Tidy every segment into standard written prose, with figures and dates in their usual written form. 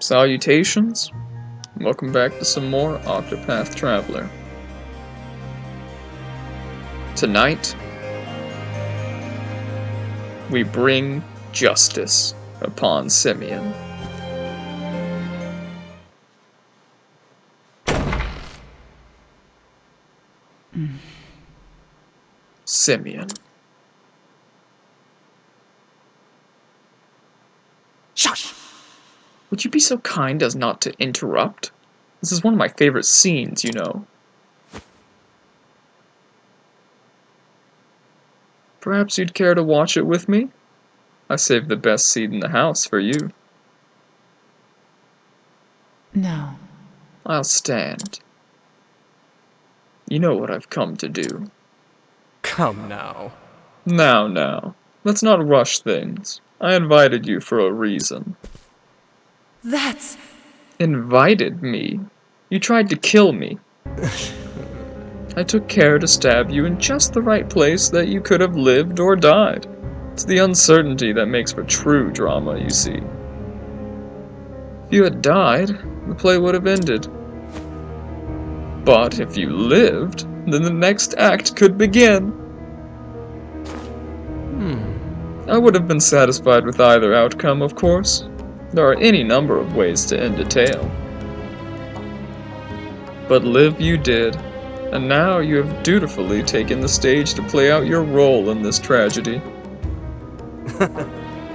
Salutations. Welcome back to some more Octopath Traveler. Tonight, we bring justice upon Simeon. Simeon. Shush! Would you be so kind as not to interrupt? This is one of my favorite scenes, you know. Perhaps you'd care to watch it with me? I saved the best seat in the house for you. No. I'll stand. You know what I've come to do. Come now. Now. Let's not rush things. I invited you for a reason. That's... Invited me? You tried to kill me. I took care to stab you in just the right place that you could have lived or died. It's the uncertainty that makes for true drama, you see. If you had died, the play would have ended. But if you lived, then the next act could begin. I would have been satisfied with either outcome, of course. There are any number of ways to end a tale. But live you did, and now you have dutifully taken the stage to play out your role in this tragedy.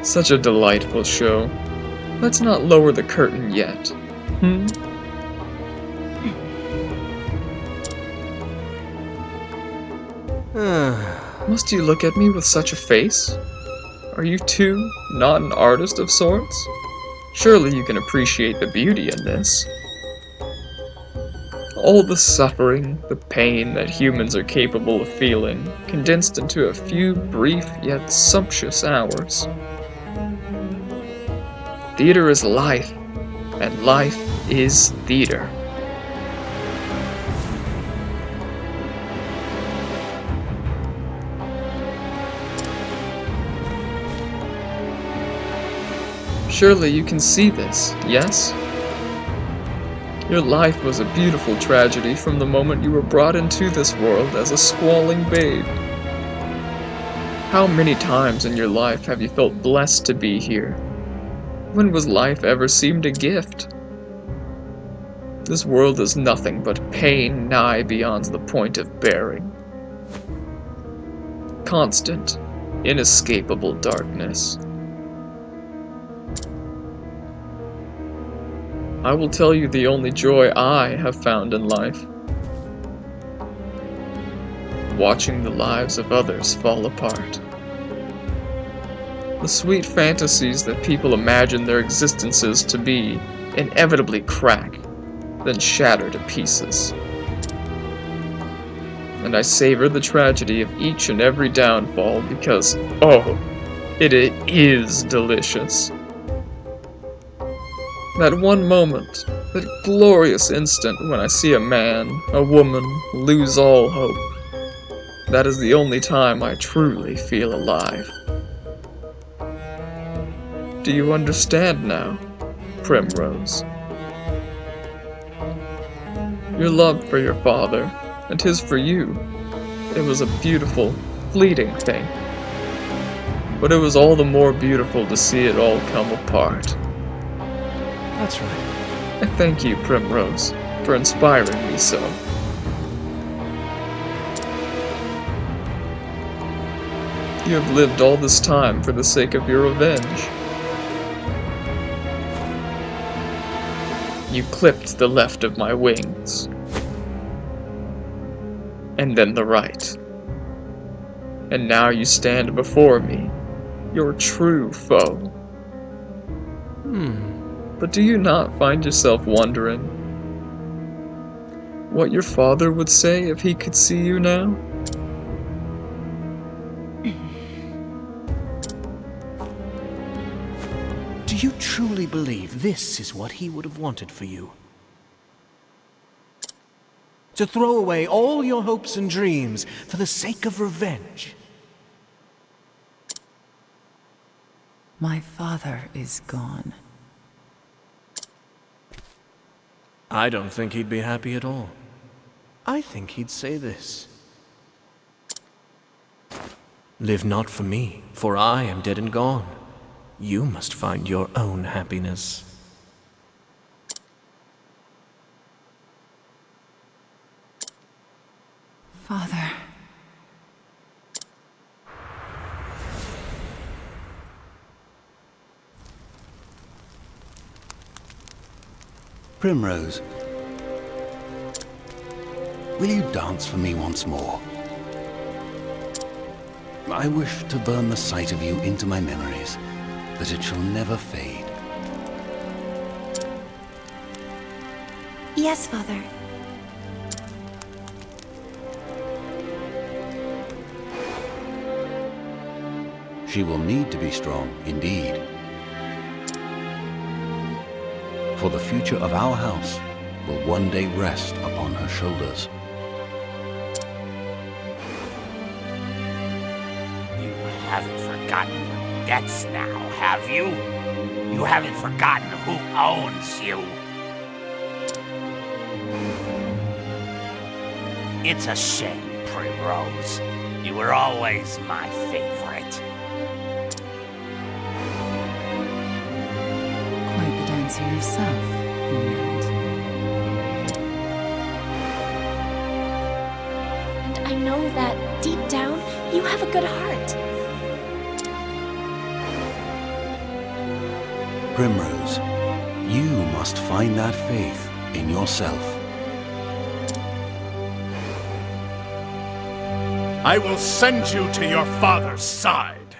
Such a delightful show. Let's not lower the curtain yet. Must you look at me with such a face? Are you too not an artist of sorts? Surely you can appreciate the beauty in this. All the suffering, the pain that humans are capable of feeling, condensed into a few brief yet sumptuous hours. Theater is life, and life is theater. Surely you can see this, yes? Your life was a beautiful tragedy from the moment you were brought into this world as a squalling babe. How many times in your life have you felt blessed to be here? When was life ever seemed a gift? This world is nothing but pain nigh beyond the point of bearing. Constant, inescapable darkness. I will tell you the only joy I have found in life. Watching the lives of others fall apart. The sweet fantasies that people imagine their existences to be inevitably crack, then shatter to pieces. And I savor the tragedy of each and every downfall because, oh, it is delicious. That one moment, that glorious instant when I see a man, a woman, lose all hope. That is the only time I truly feel alive. Do you understand now, Primrose? Your love for your father, and his for you, it was a beautiful, fleeting thing. But it was all the more beautiful to see it all come apart. That's right. I thank you, Primrose, for inspiring me so. You have lived all this time for the sake of your revenge. You clipped the left of my wings, and then the right. And now you stand before me, your true foe. But do you not find yourself wondering what your father would say if he could see you now? Do you truly believe this is what he would have wanted for you? To throw away all your hopes and dreams for the sake of revenge? My father is gone. I don't think he'd be happy at all. I think he'd say this. Live not for me, for I am dead and gone. You must find your own happiness. Father. Primrose, will you dance for me once more? I wish to burn the sight of you into my memories, that it shall never fade. Yes, Father. She will need to be strong, indeed. For the future of our house will one day rest upon her shoulders. You haven't forgotten your debts now, have you? You haven't forgotten who owns you? It's a shame, Primrose. You were always my favorite. Quite the dancer yourself, in the end. And I know that, deep down, you have a good heart. Primrose, you must find that faith in yourself. I will send you to your father's side.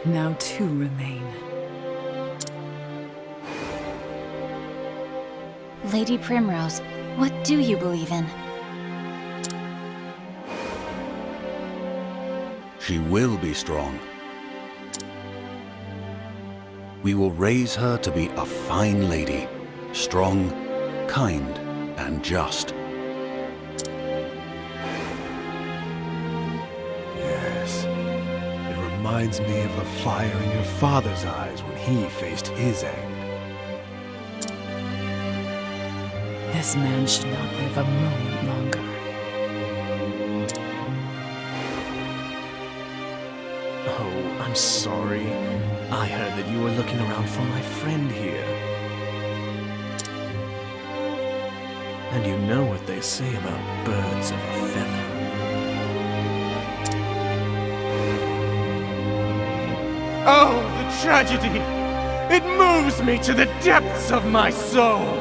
Now two remain. Lady Primrose, what do you believe in? She will be strong. We will raise her to be a fine lady, strong, kind, and just. Yes. It reminds me of the fire in your father's eyes when he faced his end. This man should not live a moment longer. Oh, I'm sorry. I heard that you were looking around for my friend here. And you know what they say about birds of a feather. Oh, the tragedy! It moves me to the depths of my soul!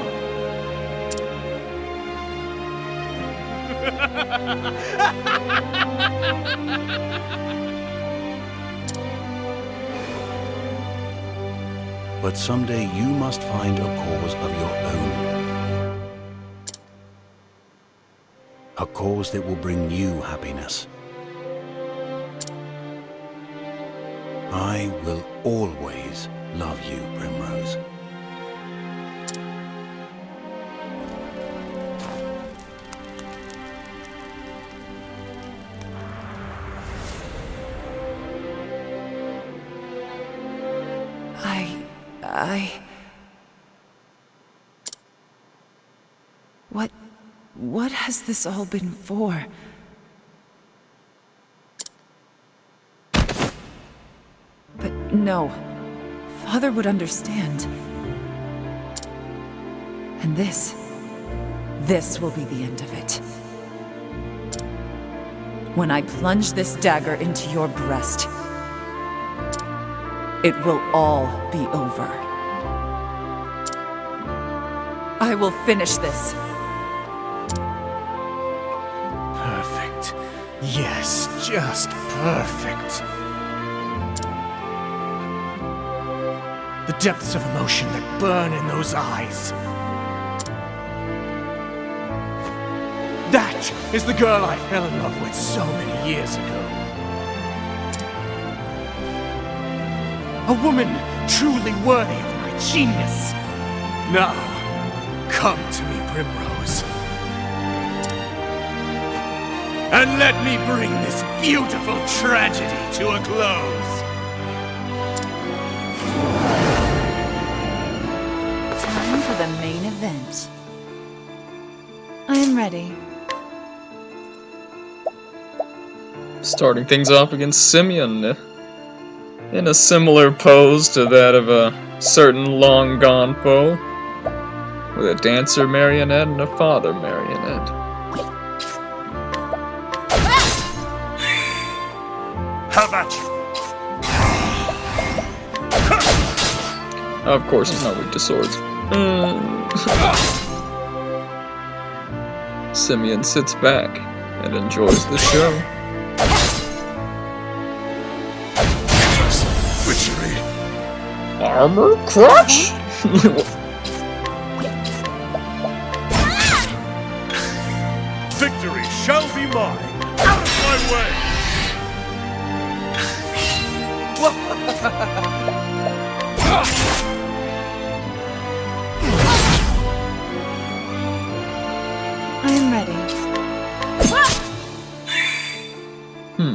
But someday you must find a cause of your own. A cause that will bring you happiness. I will always love you, Primrose. What has this all been for? But no, Father would understand. And this will be the end of it. When I plunge this dagger into your breast, it will all be over. I will finish this. Perfect. Yes, just perfect. The depths of emotion that burn in those eyes. That is the girl I fell in love with so many years ago. A woman truly worthy of my genius. Now, come to me, Primrose. And let me bring this beautiful tragedy to a close. main event. I am ready. Starting things off against Simeon, in a similar pose to that of a certain long-gone foe, with a dancer marionette and a father marionette. How about you? Of course, he's not weak to swords. Simeon sits back and enjoys the show. Witchery. Armor crutch? Victory shall be mine. Out of my way. I am ready.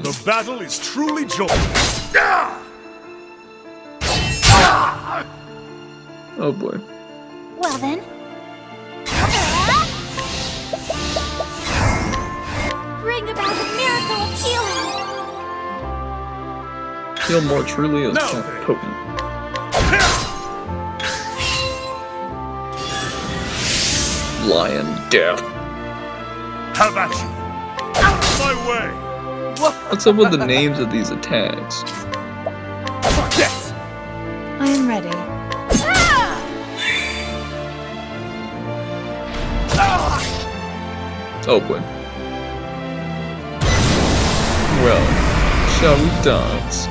The battle is truly joyous. Oh boy. Well then. Bring about the miracle of healing. Feel more truly is No. more potent. Lion death. How about you? Out of my way. What's up with the names of these attacks? Yes. I am ready. Oh boy. Well, shall we dance?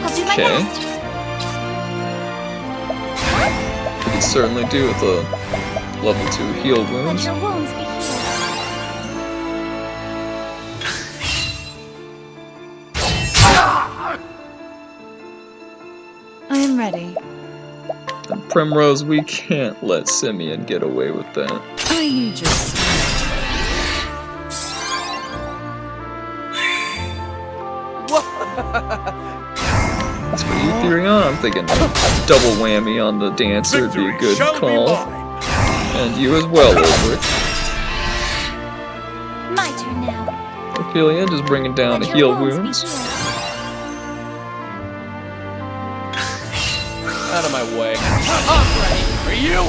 I'll do my Okay. best. We could certainly do with a level 2 heal Let wounds. your wounds be healed. I am ready. And Primrose, we can't let Simeon get away with that. I need your strength. That's for you, Therion. I'm thinking double whammy on the dancer would be a Victory good shall be call. mine. And you as well, Ulrich. My turn now. Ophelia just bringing down the Let heal your wounds wounds. be healed. Out of my way. I'm ready for you!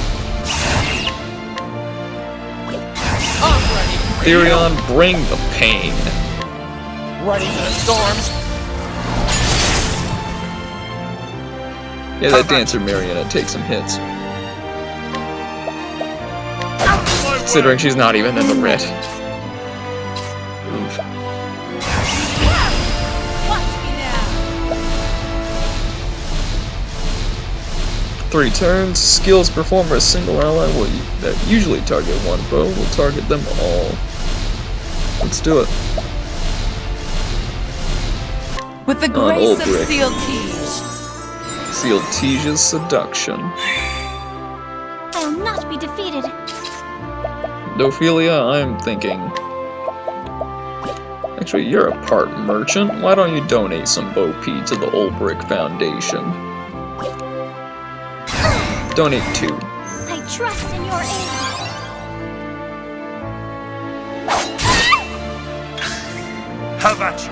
I'm ready for Therion, bring the pain. you! Ready for the storms! Yeah, that dancer marionette takes some hits. Considering she's not even in the red. Oof. Watch me now. 3 turns. Skills performed by a single ally that usually target one foe will target them all. Let's do it. With the On grace of Ulrich. Seal Tige. Seal Tige's seduction. I'll not be defeated. Ophelia, I'm thinking. Actually, you're a part merchant. Why don't you donate some Bo P to the Ulbrich Foundation? Donate 2. I trust in your aid. How about you?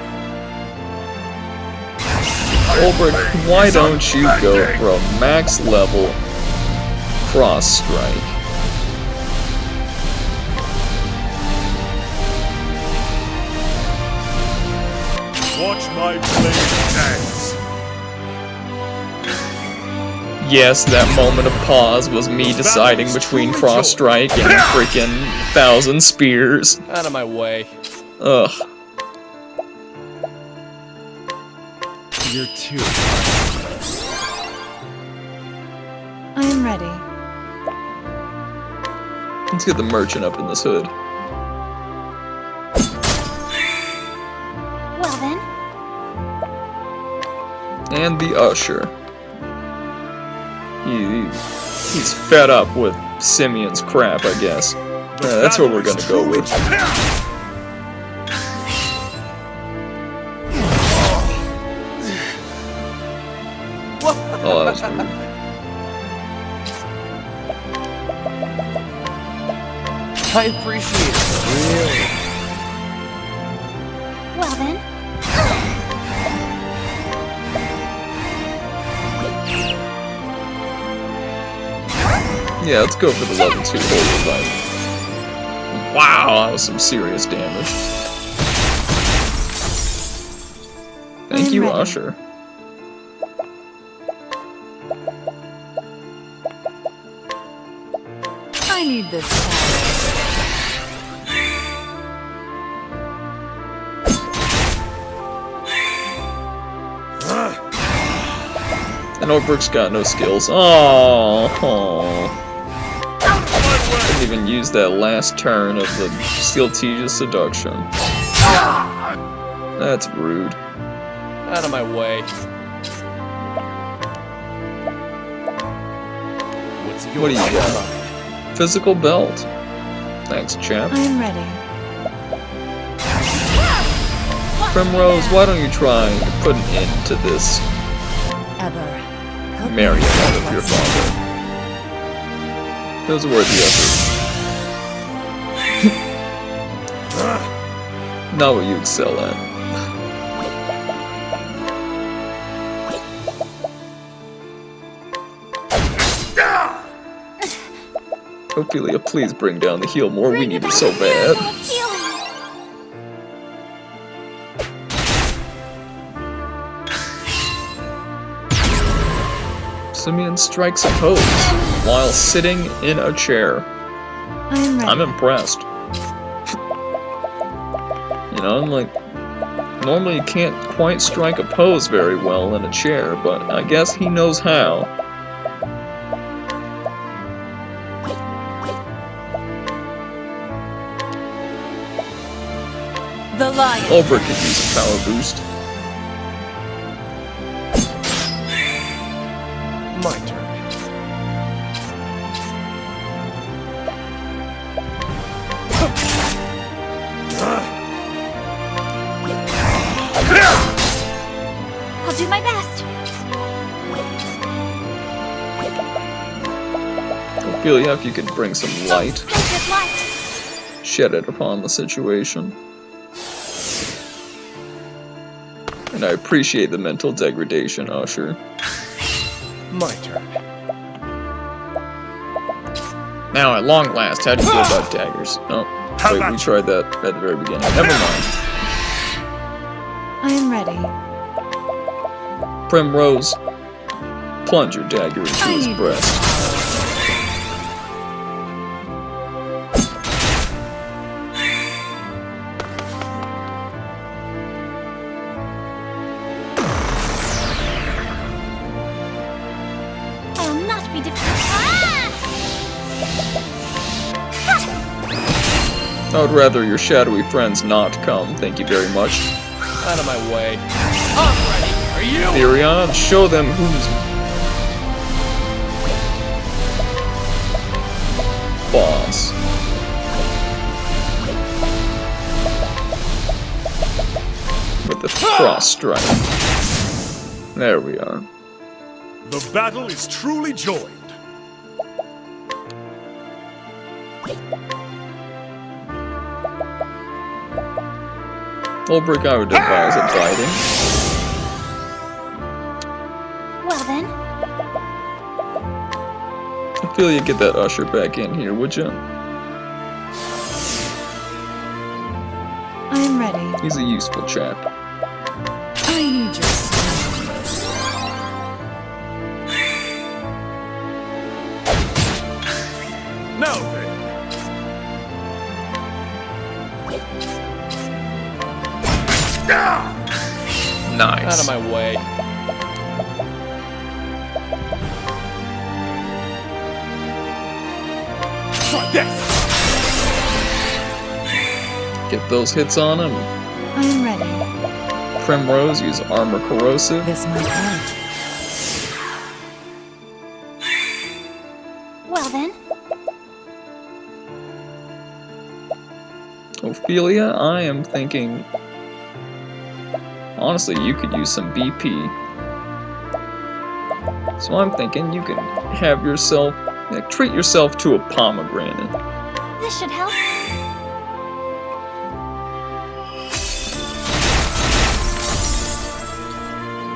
Ulbrich, why don't you go for a max level cross strike? Watch my blade dance. Yes, that moment of pause was me deciding between cross strike and freaking 1,000 spears. Out of my way. Ugh. You're too. I am ready. Let's get the merchant up in this hood. Well then. And the usher. He's fed up with Simeon's crap, I guess. That's what we're gonna go with. was rude. I appreciate it. Really. Well then. Yeah, let's go for the level 2 holy fight. Wow, that was some serious damage. Thank you, ready. Usher. I need this power. And Oldbrook's got no skills. Oh, didn't even use that last turn of the Steeltesia's seduction. That's rude. Out of my way. What do you got? Physical belt. Thanks, chap. I'm ready. Primrose, why don't you try to put an end to this Ever. Help me marionette of with your what's father? It was worth the effort. Not what you excel at. Ophelia, please bring down the heel more. We need it so bad. Simeon strikes a pose while sitting in a chair. I'm ready. I'm impressed. You know, I'm like, normally you can't quite strike a pose very well in a chair, but I guess he knows how. The lion. Ulbert could use a power boost. My turn. I'll do my best. Ophelia, if you could bring some light, Sacred light. shed it upon the situation. And I appreciate the mental degradation, Usher. My turn. Now, at long last, how do you feel about daggers? Oh, wait, we tried that at the very beginning. Never mind. I am ready. Primrose, plunge your dagger into I his need breast. I'll not be defeated. I would rather your shadowy friends not come, thank you very much. Out of my way. I'm ready. Are you? Therion, show them who's boss. With the cross strike. There we are. The battle is truly joined. Ulbrich, I would advise abiding. Well then. Ophelia, get that Usher back in here, would you? I am ready. He's a useful chap. I need your strength. Now then, Nice. Out of my way. try this. Get those hits on him. I am ready. Primrose, use armor corrosive. This might hurt. Well then. Ophelia, I am thinking... Honestly, you could use some BP. So I'm thinking you can have yourself, treat yourself to a pomegranate. This should help.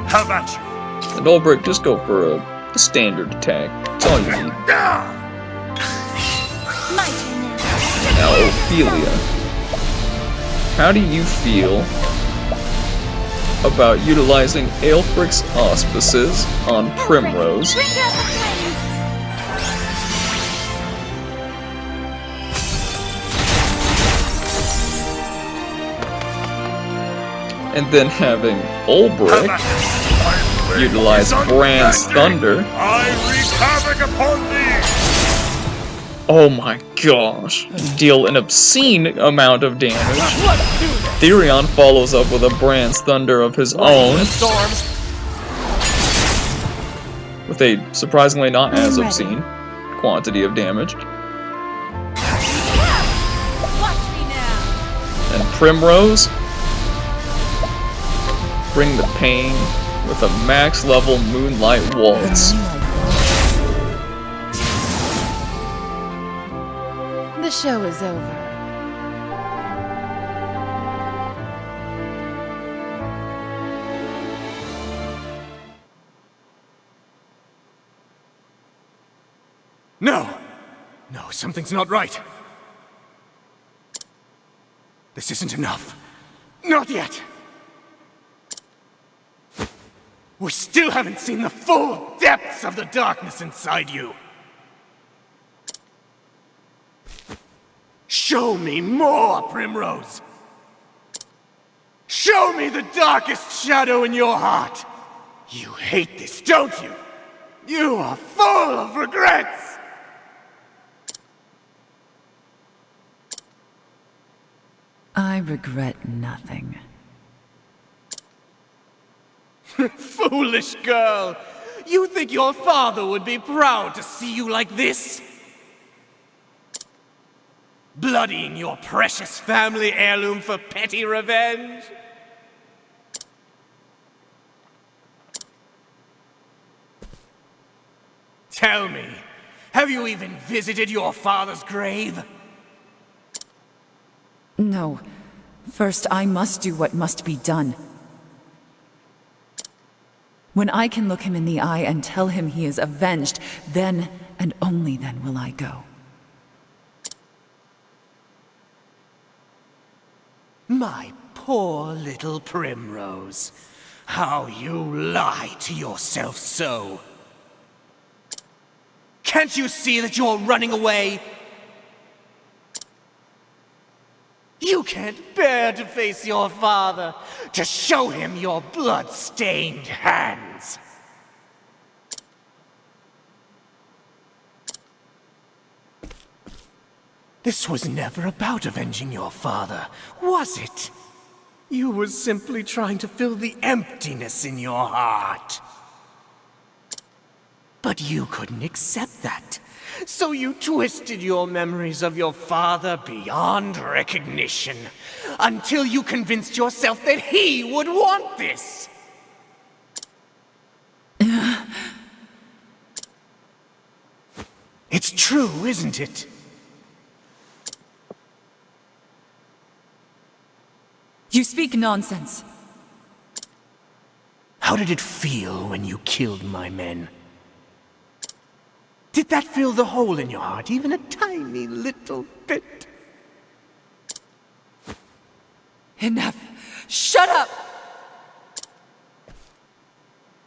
How about you? And Ulbrich, just go for a standard attack. That's all you need. My turn now. Now, Ophelia, how do you feel about utilizing Aelfric's auspices on Primrose? Bring out the flames. And then having Ulbrich utilize Brand's Thunder. I wreak havoc upon thee! Oh my gosh. Deal an obscene amount of damage. Therion follows up with a Brand's Thunder of his own, with a surprisingly not as obscene quantity of damage. And Primrose, bring the pain with a max level Moonlight Waltz. The show is over. No! No, something's not right. This isn't enough. Not yet! We still haven't seen the full depths of the darkness inside you! Show me more, Primrose! Show me the darkest shadow in your heart! You hate this, don't you? You are full of regrets! I regret nothing. Foolish girl! You think your father would be proud to see you like this? Bloodying your precious family heirloom for petty revenge? Tell me, have you even visited your father's grave? No. First, I must do what must be done. When I can look him in the eye and tell him he is avenged, then and only then will I go. My poor little Primrose. How you lie to yourself so. Can't you see that you're running away? You can't bear to face your father, to show him your blood-stained hands. This was never about avenging your father, was it? You were simply trying to fill the emptiness in your heart. But you couldn't accept that. So you twisted your memories of your father beyond recognition, until you convinced yourself that he would want this. It's true, isn't it? You speak nonsense. How did it feel when you killed my men? Did that fill the hole in your heart even a tiny little bit? Enough. Shut up!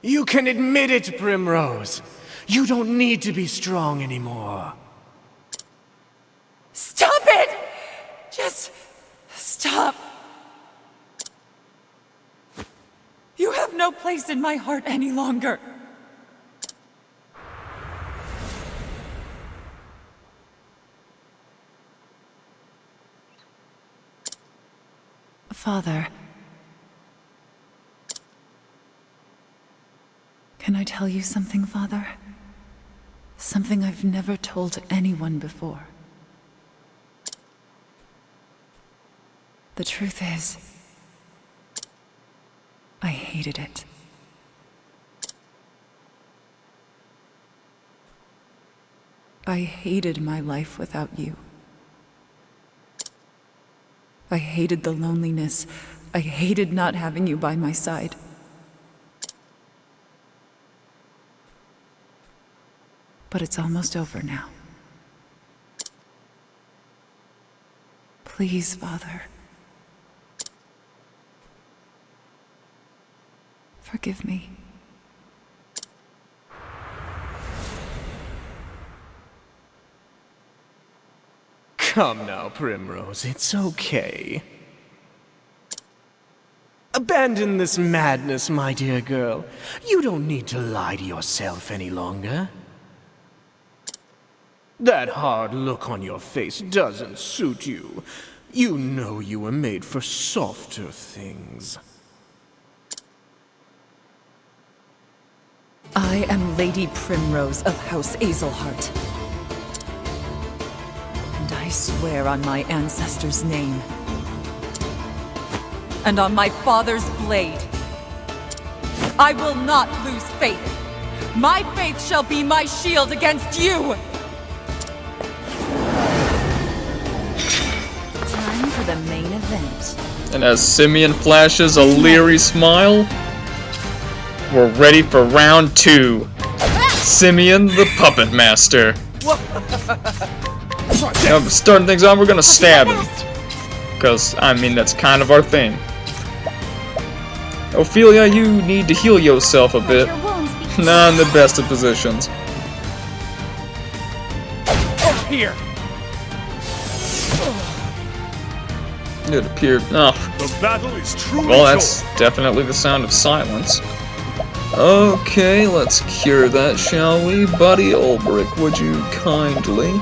You can admit it, Primrose. You don't need to be strong anymore. Stop it! Just stop. You have no place in my heart any longer. Father, can I tell you something, Father? Something I've never told anyone before. The truth is, I hated it. I hated my life without you. I hated the loneliness. I hated not having you by my side. But it's almost over now. Please, Father. Forgive me. Come now, Primrose, it's okay. Abandon this madness, my dear girl. You don't need to lie to yourself any longer. That hard look on your face doesn't suit you. You know you were made for softer things. I am Lady Primrose of House Azelhart. And I swear on my ancestors' name, and on my father's blade, I will not lose faith. My faith shall be my shield against you! Time for the main event. And as Simeon flashes a leery smile, we're ready for round 2. Simeon the Puppet Master. Now, starting things off, we're gonna stab him. Because, I mean, that's kind of our thing. Ophelia, you need to heal yourself a bit. Not in the best of positions. Over here! It appeared. Oh. The battle is truly Well, that's definitely the sound of silence. Okay, let's cure that, shall we? Buddy Ulbrich, would you kindly?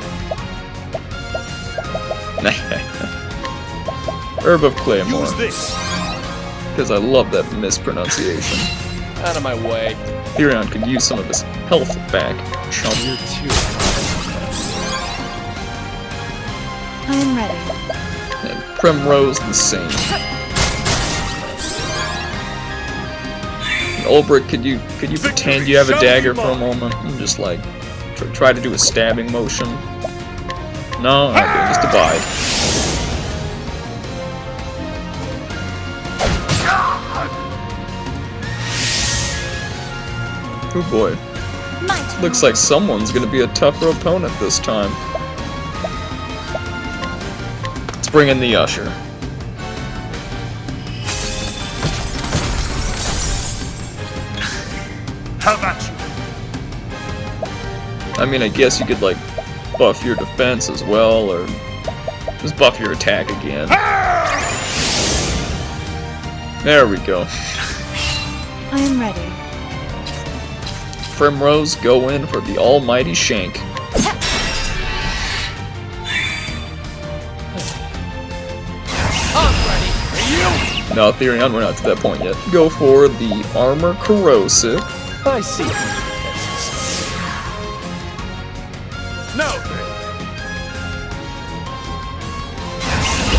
Herb of Claymore. Use this. Because I love that mispronunciation. Out of my way. Therion could use some of his health back. Chump. I am ready. And Primrose the same. And Ulbrich, could you pretend you have a dagger for a moment and just like try to do a stabbing motion? No, okay, just abide. Oh boy. Looks like someone's gonna be a tougher opponent this time. Let's bring in the usher. How about you? I mean, I guess you could like buff your defense as well, or just buff your attack again. There we go. I am ready. Primrose, go in for the almighty shank. No, Therion, we're not to that point yet. Go for the armor corrosive. I see. No.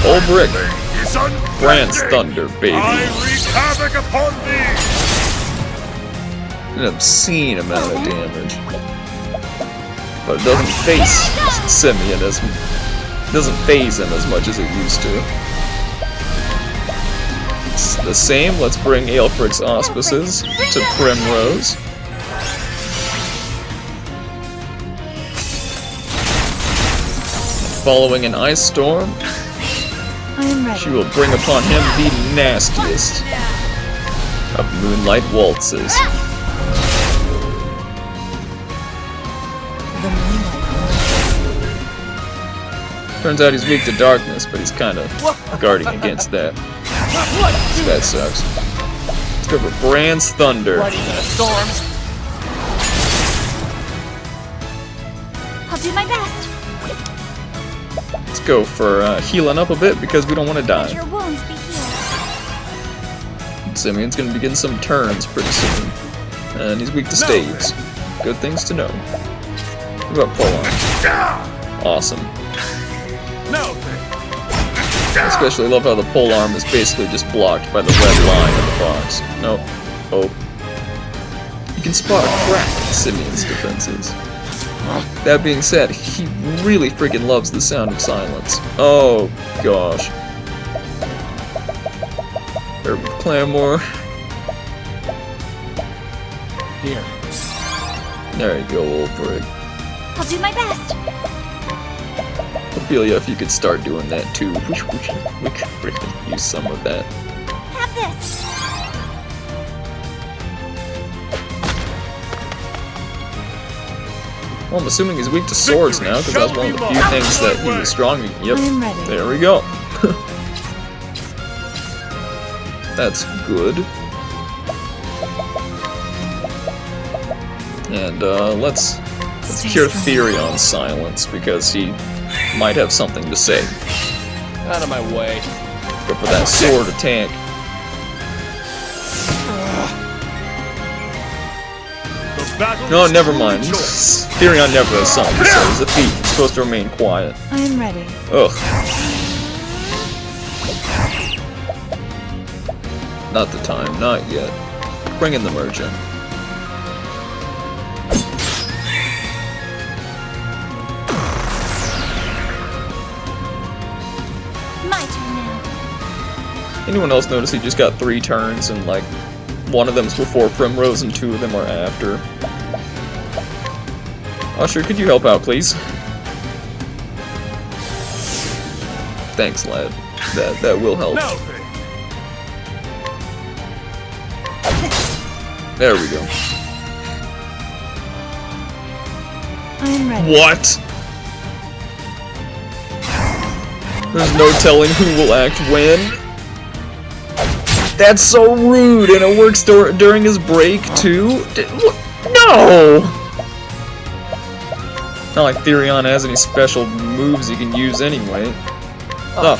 Ulbrich, It's unbending. Brand's Thunder, baby. I wreak havoc upon thee. An obscene amount of damage. But it doesn't face Simeon as doesn't phase him as much as it used to. It's the same. Let's bring Aelfric's auspices to Primrose. Following an ice storm, I am ready. she will bring upon him the nastiest of moonlight waltzes. The moonlight. Turns out he's weak to darkness, but he's kind of guarding against that. So that sucks. Let's go for Brand's Thunder. I'll do my best. Let's go for healing up a bit because we don't want to Let die. your wounds be healed. Simeon's gonna begin some turns pretty soon. And he's weak to staves. Good things to know. What about polearm? Awesome. No. I especially love how the polearm is basically just blocked by the red line in the box. Nope. Oh. You can spot a crack in Simeon's defenses. That being said, he really freaking loves the sound of silence. Oh, gosh. Herb of Clamor. Here. There you go, old brick. I'll do my best. Ophelia, if you could start doing that too. We could really use some of that. Have this. Well, I'm assuming he's weak to swords now, because that's one of the few things that he was strong in. Yep, I'm ready. there we go. That's good. And let's cure Therion silence, because he might have something to say. Out of my way. Go for that sword attack. No, never mind. Therion never has something to say. He's a thief. He's supposed to remain quiet. I am ready. Ugh. Not the time. Not yet. Bring in the merchant. My turn now. Anyone else notice he just got 3 turns and like one of them's before Primrose and 2 of them are after? Usher, could you help out, please? Thanks, lad. That will help. No. There we go. I am ready. What? There's no telling who will act when. That's so rude, and it works during his break too. No! Not like Therion has any special moves he can use anyway. Oh.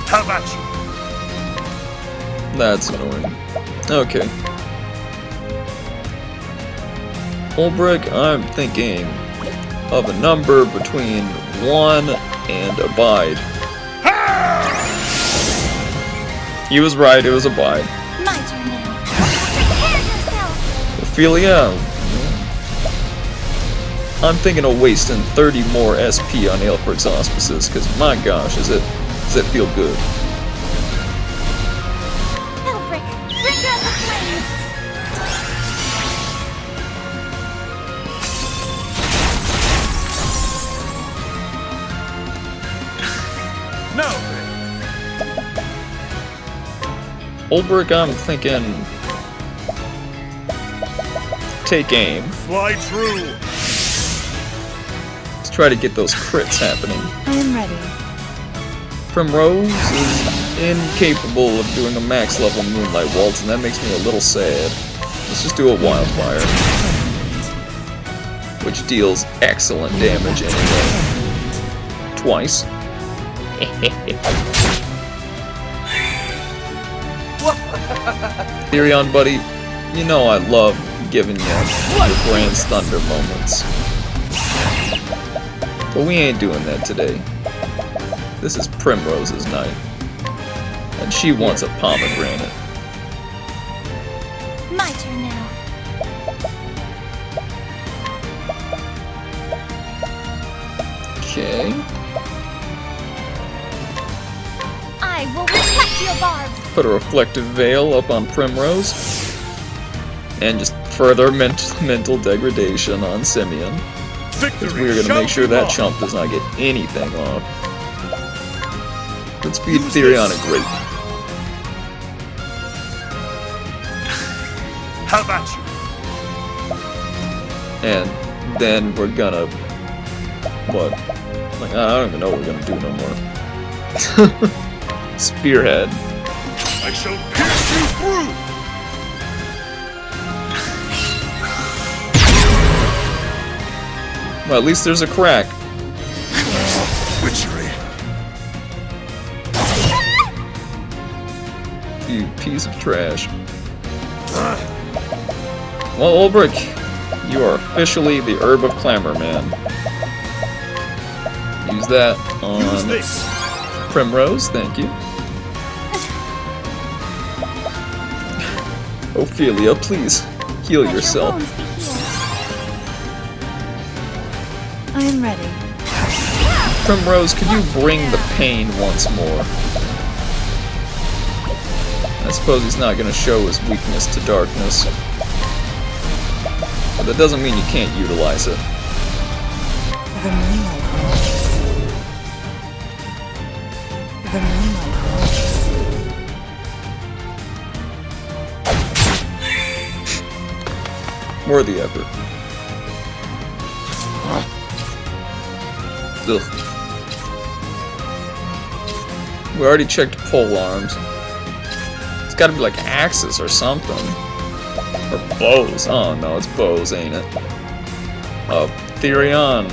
How about you? That's annoying. Okay. Ulbrich, I'm thinking of a number between 1 and abide. He was right, it was abide. My turn now. Prepare yourself. Ophelia, I'm thinking of wasting 30 more SP on Aelfric's auspices, because my gosh, does it feel good. Elfric, bring down the flames. No. Ulbrich, I'm thinking... take aim. Fly true. Let's try to get those crits happening. I am ready. Primrose is incapable of doing a max level Moonlight Waltz, and that makes me a little sad. Let's just do a Wildfire, which deals excellent damage anyway. Twice. Therion, buddy, you know I love giving you your Brand's Thunder moments. But we ain't doing that today. This is Primrose's night. And she wants a pomegranate. My turn now. Okay. I will reflect your barbs. Put a reflective veil up on Primrose. And just further mental degradation on Simeon. Because we're gonna make sure that chump does not get anything off. Let's feed Therion a grape. How about you? And then we're gonna... what? Like, I don't even know what we're gonna do no more. Spearhead. I shall pierce you through. Well, at least there's a crack. Witchery. You piece of trash. Well, Ulbrich, you are officially the Herb of Clamor man. Use that on Primrose, thank you. Ophelia, please heal yourself. Let your bones be healed. I am ready. Primrose, could you bring the pain once more? I suppose he's not going to show his weakness to darkness. But that doesn't mean you can't utilize it. The moonlight walks. The moonlight walks. Worthy effort. Ugh. We already checked pole arms. It's gotta be like axes or something. Or bows. Oh no, it's bows, ain't it? Therion.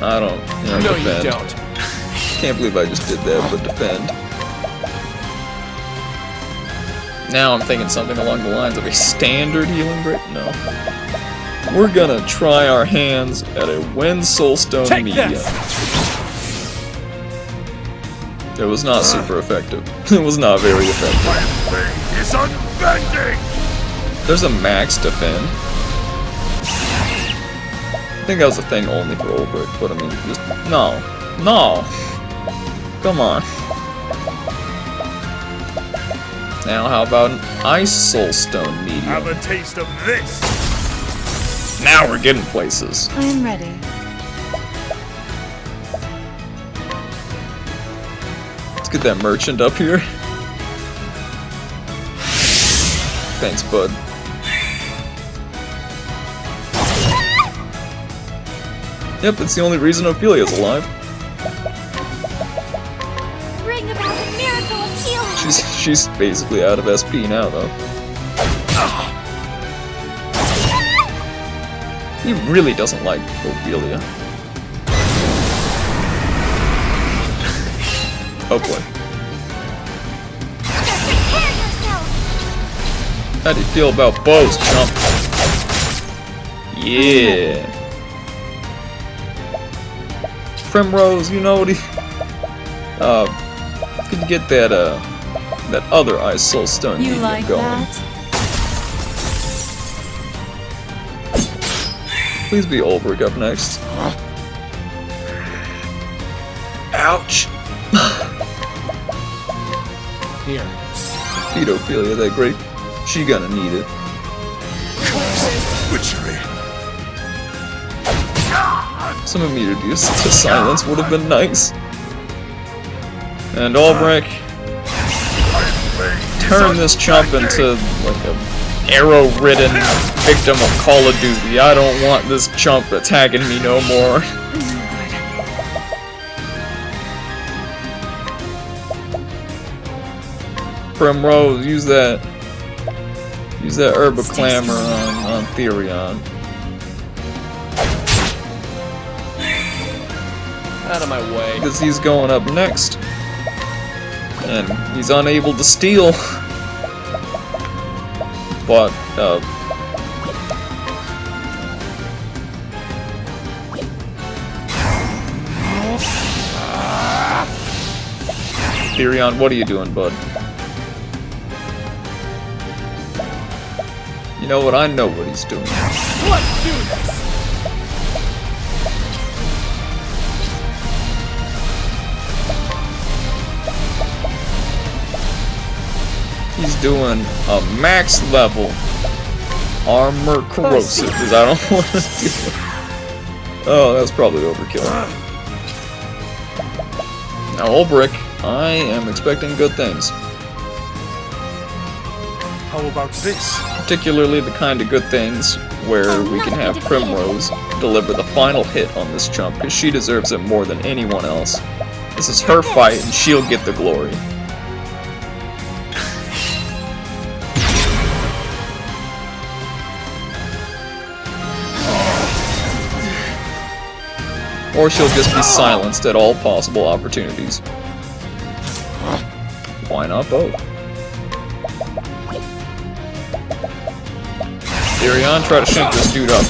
I don't. No, defend. you don't. Can't believe I just did that, but defend. Now I'm thinking something along the lines of a standard healing break. No. We're gonna try our hands at a Wind Soulstone Take Media. this. It was not super effective. It was not very effective. My blade is unbending! There's a max defend. I think that was a thing only for Ulbrich, but I mean, just no. No! Come on. Now how about an Ice Soulstone Media? Have a taste of this! Now we're getting places. I am ready. Let's get that merchant up here. Thanks, bud. Yep, it's the only reason Ophelia's alive. Bring about a miracle of healing. She's basically out of SP now, though. He really doesn't like Ophelia. Oh boy. Prepare yourself. How do you feel about bows, chump? Yeah. Primrose, you know what he... could you get that, that other Ice Soulstone You medium like going? that? Please be Ulbrich up next. Ouch! Here. Feed Ophelia that great. She gonna need it. Witchery! Some immediate use to silence would have been nice. And Ulbrich, turn this chump into like a arrow-ridden victim of Call of Duty. I don't want this chump attacking me no more. Primrose, use that Herb of Clamor on Therion. Out of my way. Because he's going up next. And he's unable to steal. But, Therion, what are you doing, bud? You know what? I know what he's doing. Let's do this! He's doing a max level armor corrosive because I don't want to do it. Oh, that's probably overkill. Now, Ulbrich, I am expecting good things. How about this? Particularly the kind of good things where we can have Primrose deliver the final hit on this chump because she deserves it more than anyone else. This is her fight and she'll get the glory. Or she'll just be silenced at all possible opportunities. Why not both? Therion, try to shank this dude up.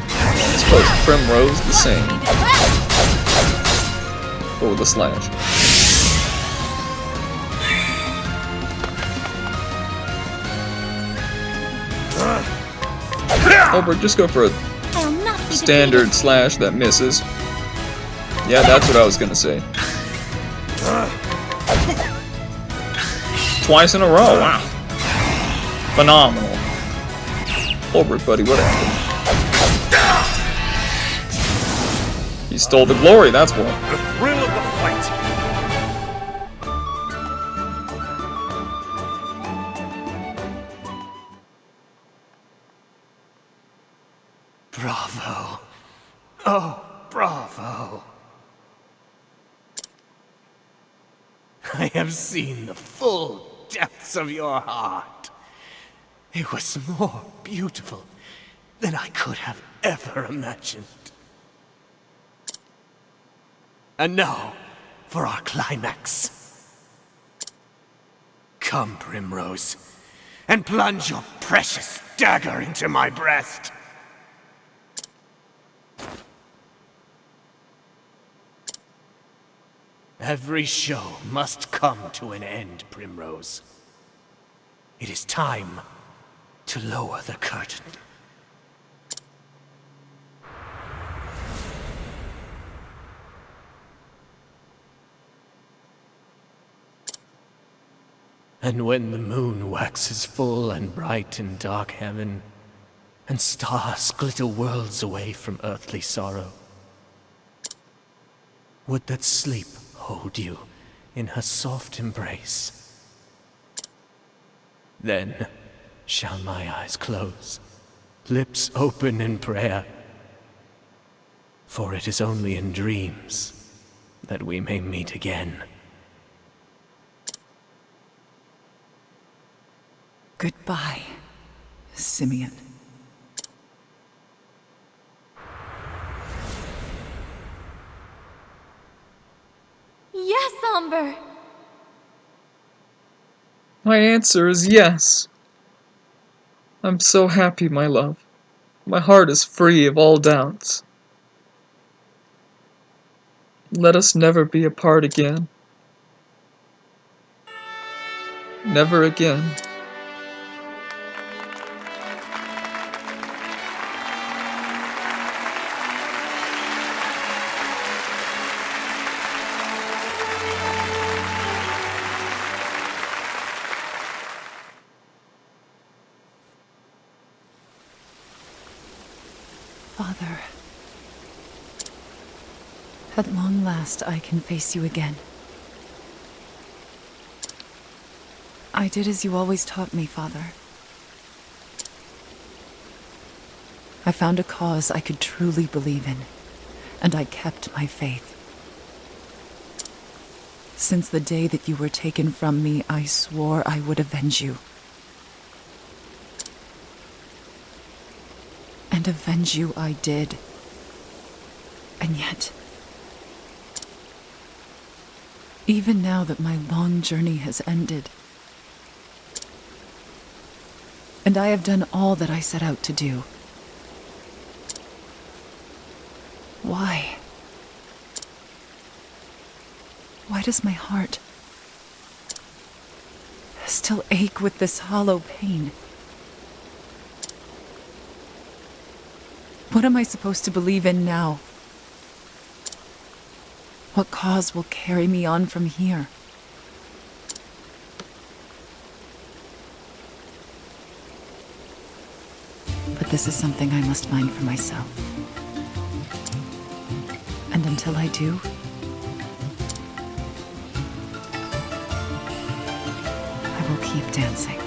I suppose Primrose the same. But with a slash. Albert, just go for a I'll not be standard defeated. slash that misses. Yeah, that's what I was gonna say. Twice in a row, wow. Phenomenal. Albert, buddy, what happened? He stole the glory, that's what. The thrill of the fight. Bravo. Oh, bravo. I have seen the full depths of your heart. It was more beautiful than I could have ever imagined. And now, for our climax. Come, Primrose, and plunge your precious dagger into my breast. Every show must come to an end, Primrose. It is time to lower the curtain. And when the moon waxes full and bright in dark heaven, and stars glitter worlds away from earthly sorrow, would that sleep hold you in her soft embrace? Then shall my eyes close, lips open in prayer, for it is only in dreams that we may meet again. Goodbye, Simeon. Yes, Umber. My answer is yes. I'm so happy, my love. My heart is free of all doubts. Let us never be apart again. Never again. Father, at long last I can face you again. I did as you always taught me, Father. I found a cause I could truly believe in, and I kept my faith. Since the day that you were taken from me, I swore I would avenge you. And avenge you I did. And yet, even now that my long journey has ended, and I have done all that I set out to do, why? Why does my heart still ache with this hollow pain? What am I supposed to believe in now? What cause will carry me on from here? But this is something I must find for myself. And until I do, I will keep dancing.